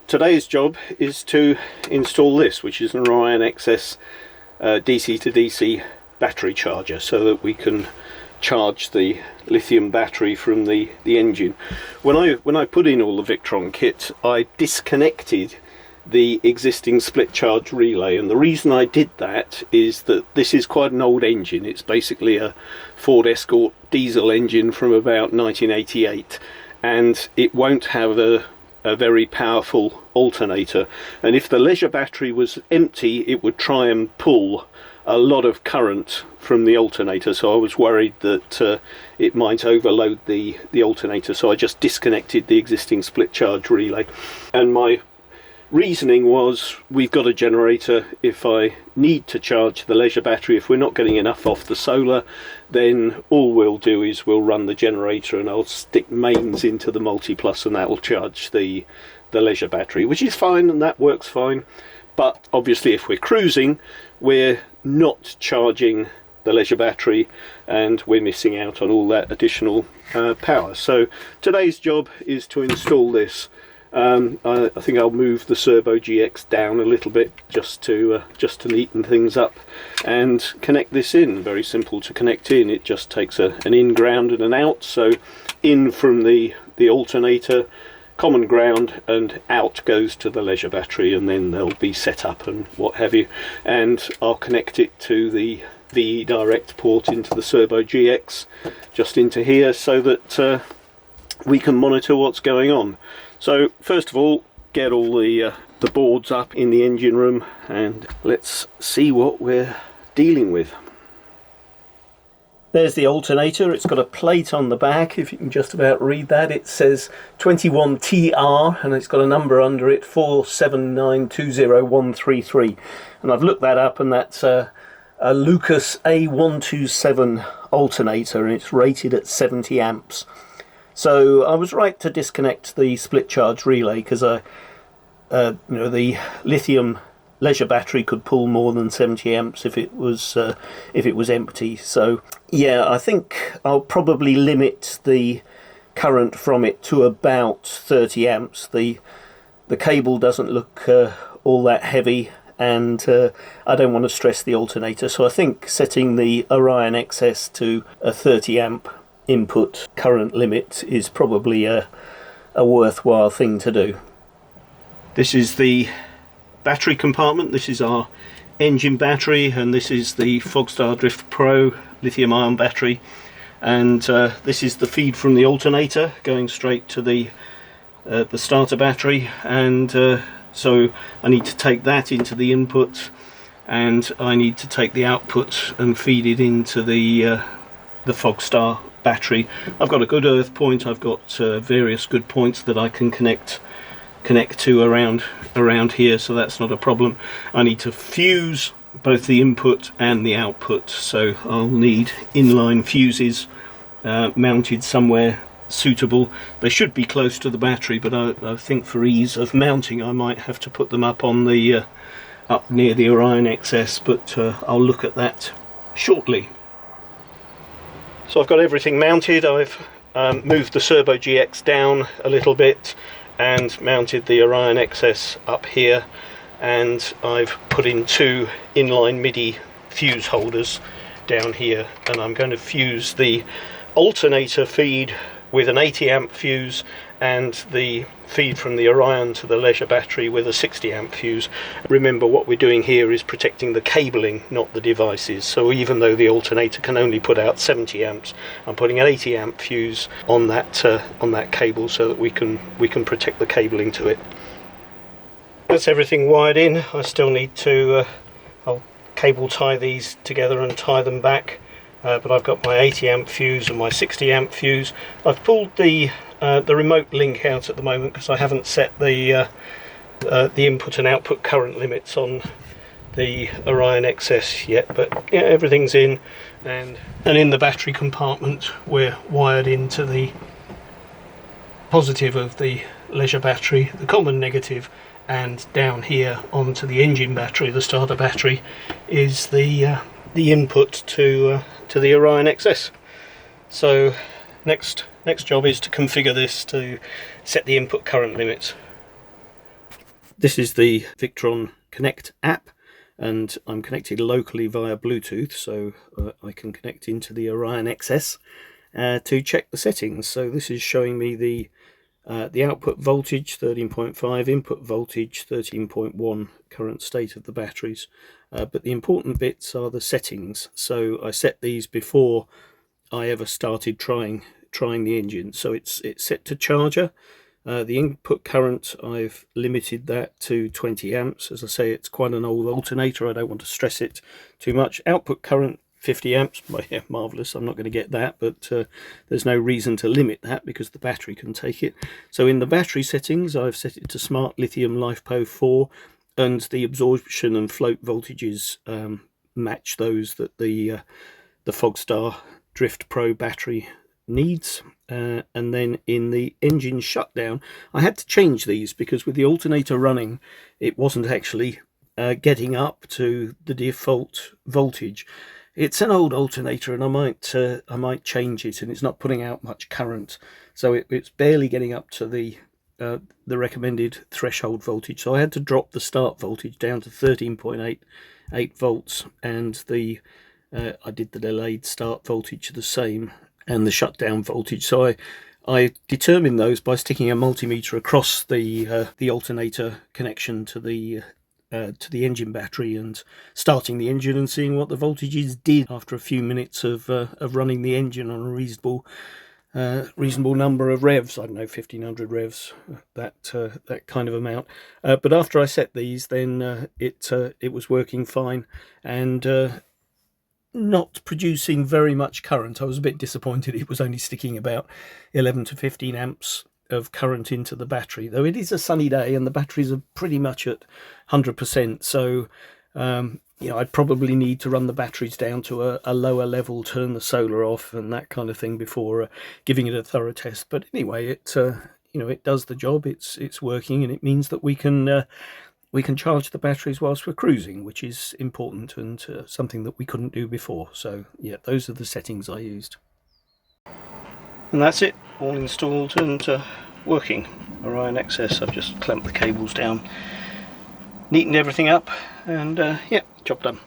Today's job is to install this, which is an Orion XS DC to DC battery charger, so that we can charge the lithium battery from the engine. When I put in all the Victron kit, I disconnected the existing split charge relay, and the reason I did that is that this is quite an old engine. It's basically a Ford Escort diesel engine from about 1988, and it won't have a very powerful alternator, and if the leisure battery was empty it would try and pull a lot of current from the alternator, so I was worried that it might overload the alternator, so I just disconnected the existing split charge relay. And my reasoning was, we've got a generator. If I need to charge the leisure battery, if we're not getting enough off the solar, then all we'll do is we'll run the generator and I'll stick mains into the Multiplus and that will charge the leisure battery, which is fine, and that works fine. But obviously if we're cruising, we're not charging the leisure battery and we're missing out on all that additional power. So today's job is to install this. I think I'll move the Cerbo GX down a little bit just to neaten things up and connect this in. Very simple to connect in. It just takes an in ground and an out. So in from the alternator, common ground, and out goes to the leisure battery, and then they'll be set up and what have you. And I'll connect it to the VE direct port into the Cerbo GX, just into here, so that we can monitor what's going on. So first of all, get all the boards up in the engine room and let's see what we're dealing with. There's the alternator. It's got a plate on the back, if you can just about read that. It says 21TR and it's got a number under it, 47920-133. And I've looked that up, and that's a Lucas A127 alternator, and it's rated at 70 amps. So I was right to disconnect the split charge relay, because the lithium leisure battery could pull more than 70 amps if it was empty. So yeah, I think I'll probably limit the current from it to about 30 amps. The cable doesn't look all that heavy, and I don't want to stress the alternator, so I think setting the Orion XS to a 30 amp input current limit is probably a worthwhile thing to do. This is the battery compartment. This is our engine battery, and this is the Fogstar Drift Pro lithium ion battery, and this is the feed from the alternator going straight to the starter battery. And so I need to take that into the input, and I need to take the output and feed it into the Fogstar battery. I've got a good earth point. I've got various good points that I can connect to around here, so that's not a problem. I need to fuse both the input and the output, so I'll need inline fuses mounted somewhere suitable. They should be close to the battery, but I think for ease of mounting I might have to put them up on the up near the Orion XS, but I'll look at that shortly. So I've got everything mounted. I've moved the Cerbo GX down a little bit and mounted the Orion XS up here, and I've put in two inline MIDI fuse holders down here, and I'm going to fuse the alternator feed with an 80 amp fuse and the feed from the Orion to the leisure battery with a 60 amp fuse. Remember, what we're doing here is protecting the cabling, not the devices. So even though the alternator can only put out 70 amps, I'm putting an 80 amp fuse on that cable so that we can protect the cabling to it. That's everything wired in. I still need to I'll cable tie these together and tie them back. But I've got my 80 amp fuse and my 60 amp fuse. I've pulled the remote link out at the moment because I haven't set the input and output current limits on the Orion XS yet, but yeah, everything's in, and in the battery compartment we're wired into the positive of the leisure battery, the common negative, and down here onto the engine battery, the starter battery, is the input to the Orion XS. So next job is to configure this to set the input current limits. This is the Victron Connect app, and I'm connected locally via Bluetooth, so I can connect into the Orion XS to check the settings. So this is showing me the output voltage 13.5, input voltage 13.1, current state of the batteries. But the important bits are the settings. So I set these before I ever started trying the engine. So it's set to charger. The input current, I've limited that to 20 amps. As I say, it's quite an old alternator. I don't want to stress it too much. Output current 50 amps. Well, yeah, marvellous. I'm not going to get that, but there's no reason to limit that because the battery can take it. So in the battery settings, I've set it to Smart Lithium LiFePo4, and the absorption and float voltages match those that the Fogstar Drift Pro battery needs. And then in the engine shutdown, I had to change these because with the alternator running, it wasn't actually getting up to the default voltage. It's an old alternator, and I might change it, and it's not putting out much current, so it's barely getting up to the recommended threshold voltage. So I had to drop the start voltage down to 13.8 volts, and I did the delayed start voltage the same, and the shutdown voltage. So I determined those by sticking a multimeter across the alternator connection to the engine battery and starting the engine and seeing what the voltages did after a few minutes of running the engine on a reasonable number of revs. I don't know, 1500 revs, that kind of amount. But after I set these, then it was working fine and not producing very much current. I was a bit disappointed it was only sticking about 11 to 15 amps of current into the battery, though it is a sunny day and the batteries are pretty much at 100%. So I'd probably need to run the batteries down to a lower level, turn the solar off and that kind of thing before giving it a thorough test. But anyway, it does the job. It's working, and it means that we can charge the batteries whilst we're cruising, which is important and something that we couldn't do before. So yeah, those are the settings I used. And that's it, all installed and working. Orion XS, I've just clamped the cables down, neatened everything up, and yeah, job done.